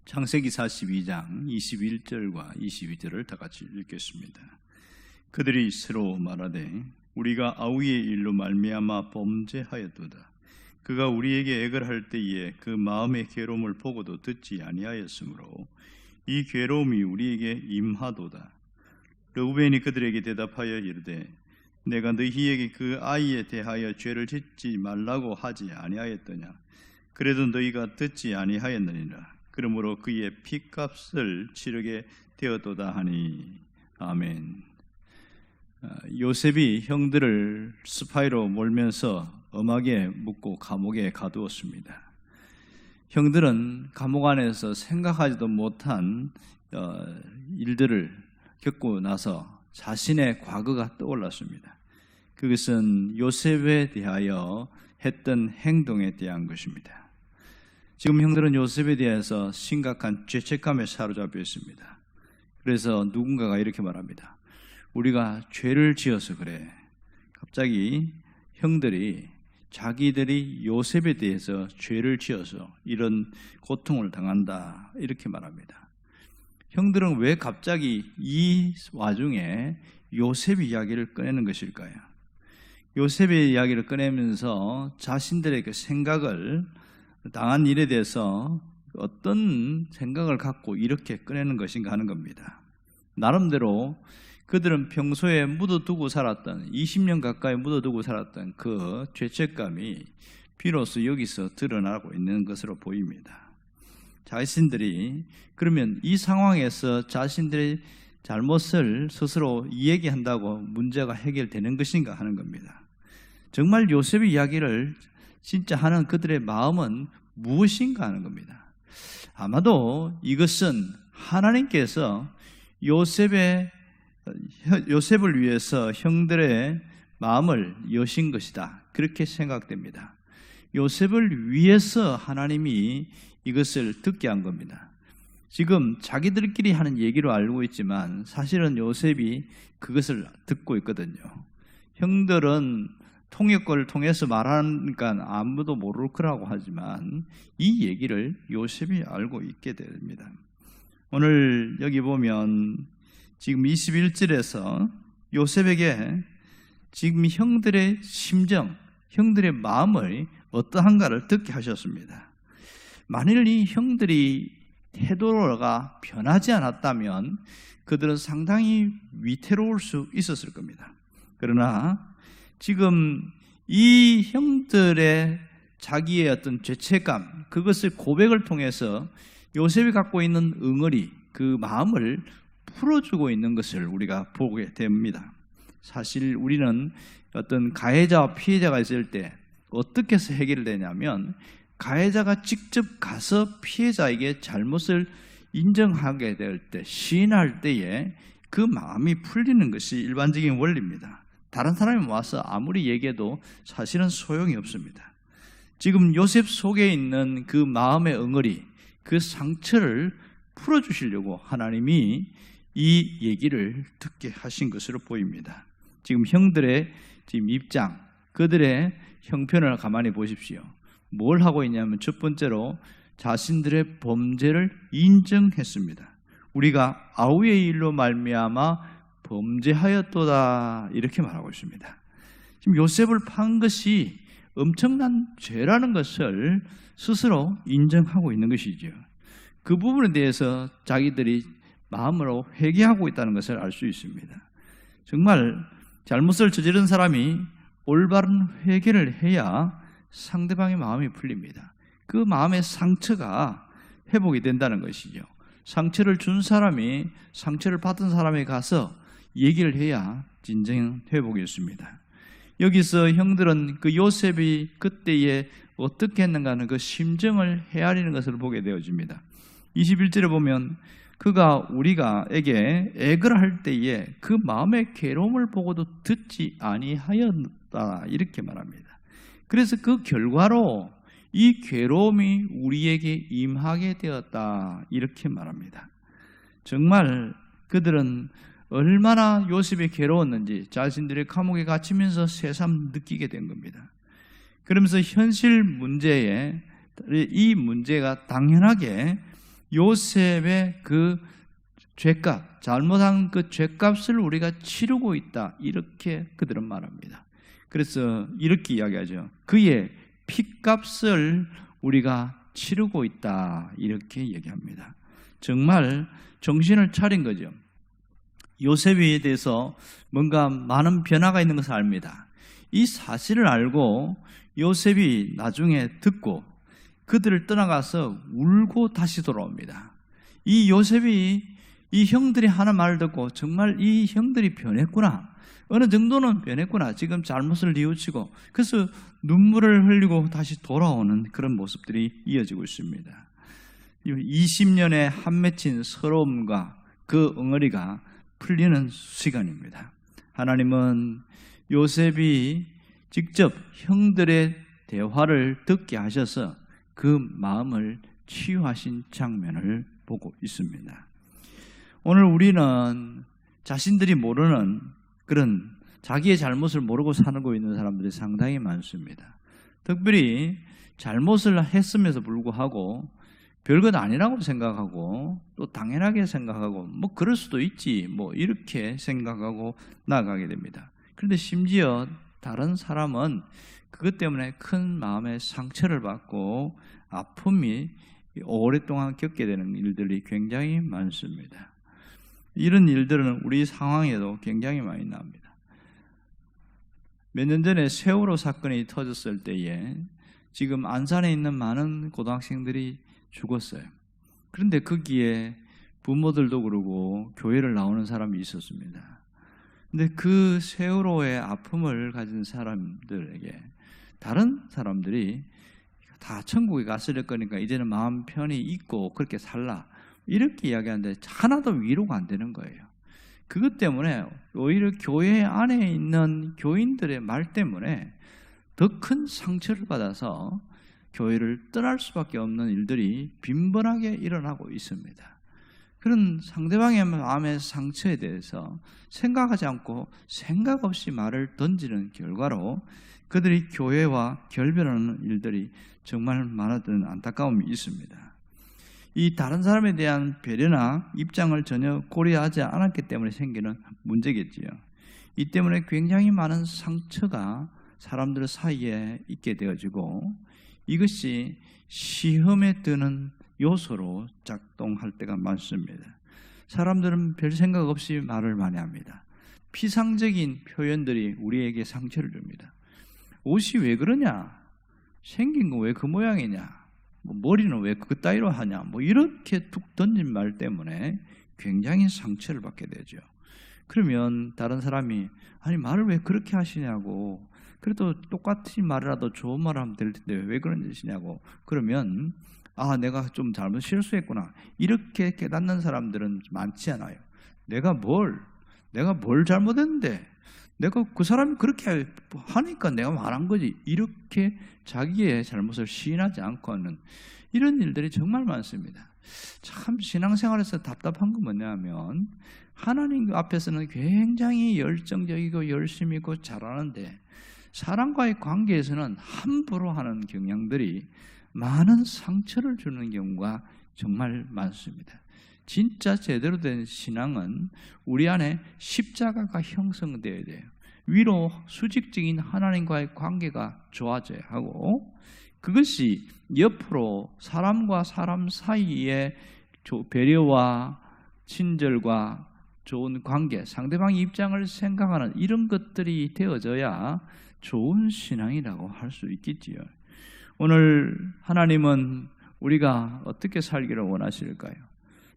창세기 42장 21절과 22절을 다 같이 읽겠습니다. 그들이 서로 말하되 우리가 아우의 일로 말미암아 범죄하였도다. 그가 우리에게 액을 할 때에 그 마음의 괴로움을 보고도 듣지 아니하였으므로 이 괴로움이 우리에게 임하도다. 르우벤이 그들에게 대답하여 이르되 내가 너희에게 그 아이에 대하여 죄를 짓지 말라고 하지 아니하였더냐. 그래도 너희가 듣지 아니하였느니라. 그러므로 그의 핏값을 치르게 되었도다 하니. 아멘. 요셉이 형들을 스파이로 몰면서 엄하게 묶고 감옥에 가두었습니다. 형들은 감옥 안에서 생각하지도 못한 일들을 겪고 나서 자신의 과거가 떠올랐습니다. 그것은 요셉에 대하여 했던 행동에 대한 것입니다. 지금 형들은 요셉에 대해서 심각한 죄책감에 사로잡혀 있습니다. 그래서 누군가가 이렇게 말합니다. 우리가 죄를 지어서 그래. 갑자기 형들이 자기들이 요셉에 대해서 죄를 지어서 이런 고통을 당한다 이렇게 말합니다. 형들은 왜 갑자기 이 와중에 요셉 이야기를 꺼내는 것일까요? 요셉의 이야기를 꺼내면서 자신들의 그 생각을 당한 일에 대해서 어떤 생각을 갖고 이렇게 꺼내는 것인가 하는 겁니다. 나름대로 그들은 평소에 묻어두고 살았던 20년 가까이 묻어두고 살았던 그 죄책감이 비로소 여기서 드러나고 있는 것으로 보입니다. 자신들이 그러면 이 상황에서 자신들의 잘못을 스스로 이야기한다고 문제가 해결되는 것인가 하는 겁니다. 정말 요셉의 이야기를 진짜 하는 그들의 마음은 무엇인가 하는 겁니다. 아마도 이것은 하나님께서 요셉을 위해서 형들의 마음을 여신 것이다. 그렇게 생각됩니다. 요셉을 위해서 하나님이 이것을 듣게 한 겁니다. 지금 자기들끼리 하는 얘기로 알고 있지만 사실은 요셉이 그것을 듣고 있거든요. 형들은 통역을 통해서 말하니까 아무도 모를 거라고 하지만 이 얘기를 요셉이 알고 있게 됩니다. 오늘 여기 보면 지금 21절에서 요셉에게 지금 형들의 심정, 형들의 마음을 어떠한가를 듣게 하셨습니다. 만일 이 형들이 태도가 변하지 않았다면 그들은 상당히 위태로울 수 있었을 겁니다. 그러나 지금 이 형들의 자기의 어떤 죄책감, 그것을 고백을 통해서 요셉이 갖고 있는 응어리, 그 마음을 풀어주고 있는 것을 우리가 보게 됩니다. 사실 우리는 어떤 가해자와 피해자가 있을 때 어떻게 해서 해결되냐면 가해자가 직접 가서 피해자에게 잘못을 인정하게 될 때, 시인할 때에 그 마음이 풀리는 것이 일반적인 원리입니다. 다른 사람이 와서 아무리 얘기해도 사실은 소용이 없습니다. 지금 요셉 속에 있는 그 마음의 응어리, 그 상처를 풀어주시려고 하나님이 이 얘기를 듣게 하신 것으로 보입니다. 지금 형들의 지금 입장, 그들의 형편을 가만히 보십시오. 뭘 하고 있냐면 첫 번째로 자신들의 범죄를 인정했습니다. 우리가 아우의 일로 말미암아 범죄하였도다 이렇게 말하고 있습니다. 지금 요셉을 판 것이 엄청난 죄라는 것을 스스로 인정하고 있는 것이죠. 그 부분에 대해서 자기들이 마음으로 회개하고 있다는 것을 알 수 있습니다. 정말 잘못을 저지른 사람이 올바른 회개를 해야 상대방의 마음이 풀립니다. 그 마음의 상처가 회복이 된다는 것이죠. 상처를 준 사람이 상처를 받은 사람에 가서 얘기를 해야 진정 회복이 있습니다. 여기서 형들은 그 요셉이 그때에 어떻게 했는가 하는 그 심정을 헤아리는 것을 보게 되어집니다. 21절에 보면 그가 우리가에게 액을 할 때에 그 마음의 괴로움을 보고도 듣지 아니하였다 이렇게 말합니다. 그래서 그 결과로 이 괴로움이 우리에게 임하게 되었다 이렇게 말합니다. 정말 그들은 얼마나 요셉이 괴로웠는지 자신들의 감옥에 갇히면서 새삼 느끼게 된 겁니다. 그러면서 현실 문제에 이 문제가 당연하게 요셉의 그 죄값, 잘못한 그 죄값을 우리가 치르고 있다, 이렇게 그들은 말합니다. 그래서 이렇게 이야기하죠. 그의 피값을 우리가 치르고 있다, 이렇게 얘기합니다. 정말 정신을 차린 거죠. 요셉에 대해서 뭔가 많은 변화가 있는 것을 압니다. 이 사실을 알고 요셉이 나중에 듣고 그들을 떠나가서 울고 다시 돌아옵니다. 이 요셉이 이 형들이 하는 말을 듣고 정말 이 형들이 변했구나, 어느 정도는 변했구나, 지금 잘못을 뉘우치고, 그래서 눈물을 흘리고 다시 돌아오는 그런 모습들이 이어지고 있습니다. 20년의 한 맺힌 서러움과 그 엉어리가 풀리는 시간입니다. 하나님은 요셉이 직접 형들의 대화를 듣게 하셔서 그 마음을 치유하신 장면을 보고 있습니다. 오늘 우리는 자신들이 모르는 그런 자기의 잘못을 모르고 살고 있는 사람들이 상당히 많습니다. 특별히 잘못을 했음에도 불구하고 별것 아니라고 생각하고 또 당연하게 생각하고 뭐 그럴 수도 있지 뭐 이렇게 생각하고 나아가게 됩니다. 그런데 심지어 다른 사람은 그것 때문에 큰 마음의 상처를 받고 아픔이 오랫동안 겪게 되는 일들이 굉장히 많습니다. 이런 일들은 우리 상황에도 굉장히 많이 나옵니다. 몇 년 전에 세월호 사건이 터졌을 때에 지금 안산에 있는 많은 고등학생들이 죽었어요. 그런데 거기에 부모들도 그러고 교회를 나오는 사람이 있었습니다. 근데 그 세월호의 아픔을 가진 사람들에게 다른 사람들이 다 천국에 갔을 거니까 이제는 마음 편히 있고 그렇게 살라, 이렇게 이야기하는데 하나도 위로가 안 되는 거예요. 그것 때문에 오히려 교회 안에 있는 교인들의 말 때문에 더 큰 상처를 받아서 교회를 떠날 수밖에 없는 일들이 빈번하게 일어나고 있습니다. 그런 상대방의 마음의 상처에 대해서 생각하지 않고 생각 없이 말을 던지는 결과로 그들이 교회와 결별하는 일들이 정말 많았던 안타까움이 있습니다. 이 다른 사람에 대한 배려나 입장을 전혀 고려하지 않았기 때문에 생기는 문제겠지요. 이 때문에 굉장히 많은 상처가 사람들 사이에 있게 되어지고 이것이 시험에 드는 요소로 작동할 때가 많습니다. 사람들은 별 생각 없이 말을 많이 합니다. 피상적인 표현들이 우리에게 상처를 줍니다. 옷이 왜 그러냐? 생긴 거 왜 그 모양이냐? 머리는 왜 그 따위로 하냐? 뭐 이렇게 툭 던진 말 때문에 굉장히 상처를 받게 되죠. 그러면 다른 사람이 아니 말을 왜 그렇게 하시냐고, 그래도 똑같이 말이라도 좋은 말을 하면 될 텐데 왜 그런 짓이냐고, 그러면 아 내가 좀 잘못 실수했구나, 이렇게 깨닫는 사람들은 많지 않아요. 내가 뭘 잘못했는데 내가 그 사람이 그렇게 하니까 내가 말한 거지, 이렇게 자기의 잘못을 시인하지 않고 하는 이런 일들이 정말 많습니다. 참 신앙생활에서 답답한 건 뭐냐면 하나님 앞에서는 굉장히 열정적이고 열심히 있고 잘하는데 사람과의 관계에서는 함부로 하는 경향들이 많은 상처를 주는 경우가 정말 많습니다. 진짜 제대로 된 신앙은 우리 안에 십자가가 형성되어야 돼요. 위로 수직적인 하나님과의 관계가 좋아져야 하고, 그것이 옆으로 사람과 사람 사이의 배려와 친절과 좋은 관계, 상대방의 입장을 생각하는 이런 것들이 되어져야 좋은 신앙이라고 할 수 있겠지요. 오늘 하나님은 우리가 어떻게 살기를 원하실까요?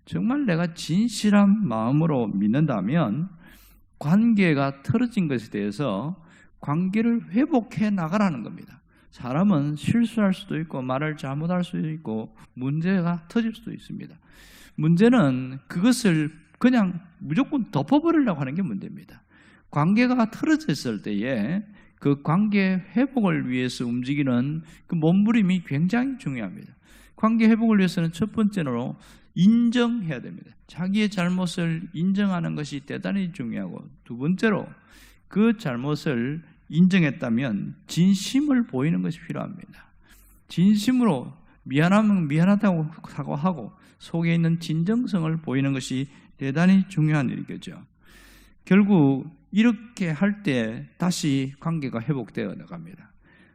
정말 내가 진실한 마음으로 믿는다면 관계가 틀어진 것에 대해서 관계를 회복해 나가라는 겁니다. 사람은 실수할 수도 있고 말을 잘못할 수도 있고 문제가 터질 수도 있습니다. 문제는 그것을 그냥 무조건 덮어버리려고 하는 게 문제입니다. 관계가 틀어졌을 때에 그 관계 회복을 위해서 움직이는 그 몸부림이 굉장히 중요합니다. 관계 회복을 위해서는 첫 번째로 인정해야 됩니다. 자기의 잘못을 인정하는 것이 대단히 중요하고, 두 번째로 그 잘못을 인정했다면 진심을 보이는 것이 필요합니다. 진심으로 미안하면 미안하다고 사과하고 속에 있는 진정성을 보이는 것이 대단히 중요한 일이겠죠. 결국 이렇게 할 때 다시 관계가 회복되어 나갑니다.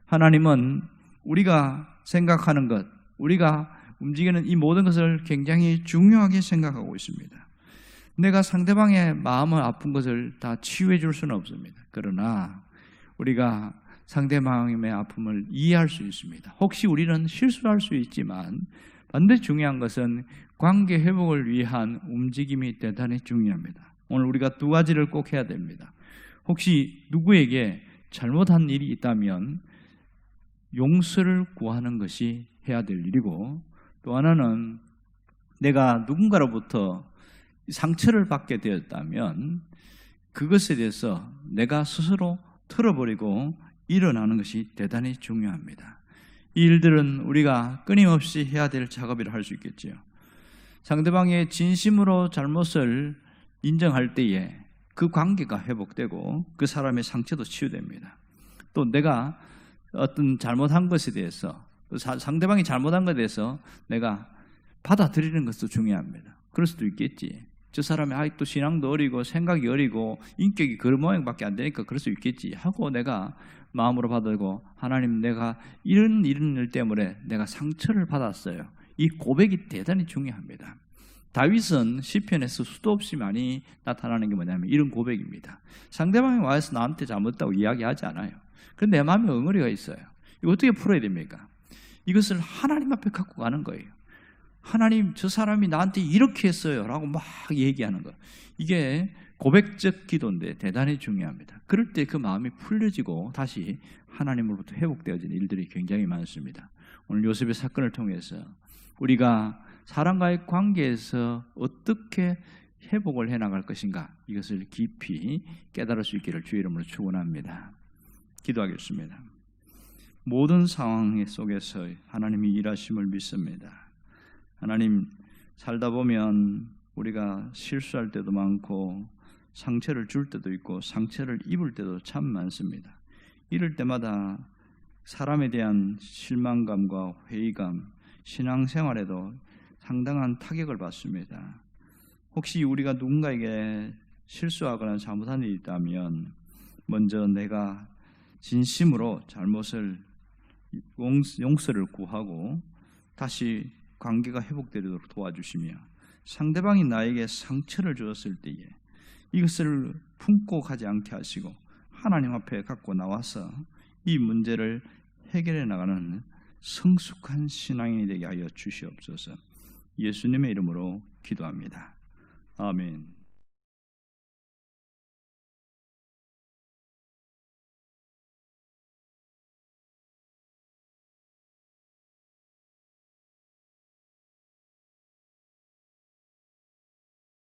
하나님은 우리가 생각하는 것, 우리가 움직이는 이 모든 것을 굉장히 중요하게 생각하고 있습니다. 내가 상대방의 마음을 아픈 것을 다 치유해 줄 수는 없습니다. 그러나 우리가 상대방의 아픔을 이해할 수 있습니다. 혹시 우리는 실수할 수 있지만 반드시 중요한 것은 관계 회복을 위한 움직임이 대단히 중요합니다. 오늘 우리가 두 가지를 꼭 해야 됩니다. 혹시 누구에게 잘못한 일이 있다면 용서를 구하는 것이 해야 될 일이고, 또 하나는 내가 누군가로부터 상처를 받게 되었다면 그것에 대해서 내가 스스로 털어버리고 일어나는 것이 대단히 중요합니다. 이 일들은 우리가 끊임없이 해야 될 작업이라 할 수 있겠지요. 상대방의 진심으로 잘못을 인정할 때에 그 관계가 회복되고 그 사람의 상처도 치유됩니다. 또 내가 어떤 잘못한 것에 대해서, 상대방이 잘못한 것에 대해서 내가 받아들이는 것도 중요합니다. 그럴 수도 있겠지. 저 사람이 아직도 신앙도 어리고 생각이 어리고 인격이 그런 모양밖에 안 되니까 그럴 수 있겠지 하고 내가 마음으로 받아들고, 하나님, 내가 이런 일 때문에 내가 상처를 받았어요. 이 고백이 대단히 중요합니다. 다윗은 시편에서 수도 없이 많이 나타나는 게 뭐냐면 이런 고백입니다. 상대방이 와서 나한테 잘못했다고 이야기하지 않아요. 그런데 내 마음에 엉어리가 있어요. 이거 어떻게 풀어야 됩니까? 이것을 하나님 앞에 갖고 가는 거예요. 하나님, 저 사람이 나한테 이렇게 했어요 라고 막 얘기하는 거, 이게 고백적 기도인데 대단히 중요합니다. 그럴 때 그 마음이 풀려지고 다시 하나님으로부터 회복되어지는 일들이 굉장히 많습니다. 오늘 요셉의 사건을 통해서 우리가 사람과의 관계에서 어떻게 회복을 해나갈 것인가, 이것을 깊이 깨달을 수 있기를 주의 이름으로 축원합니다. 기도하겠습니다. 모든 상황 속에서 하나님이 일하심을 믿습니다. 하나님, 살다 보면 우리가 실수할 때도 많고 상처를 줄 때도 있고 상처를 입을 때도 참 많습니다. 이럴 때마다 사람에 대한 실망감과 회의감, 신앙생활에도 상당한 타격을 받습니다. 혹시 우리가 누군가에게 실수하거나 잘못한 일이 있다면 먼저 내가 진심으로 잘못을 용서를 구하고 다시 관계가 회복되도록 도와주시며, 상대방이 나에게 상처를 주었을 때에 이것을 품고 가지 않게 하시고 하나님 앞에 갖고 나와서 이 문제를 해결해 나가는 성숙한 신앙인이 되게 하여 주시옵소서. 예수님의 이름으로 기도합니다. 아멘.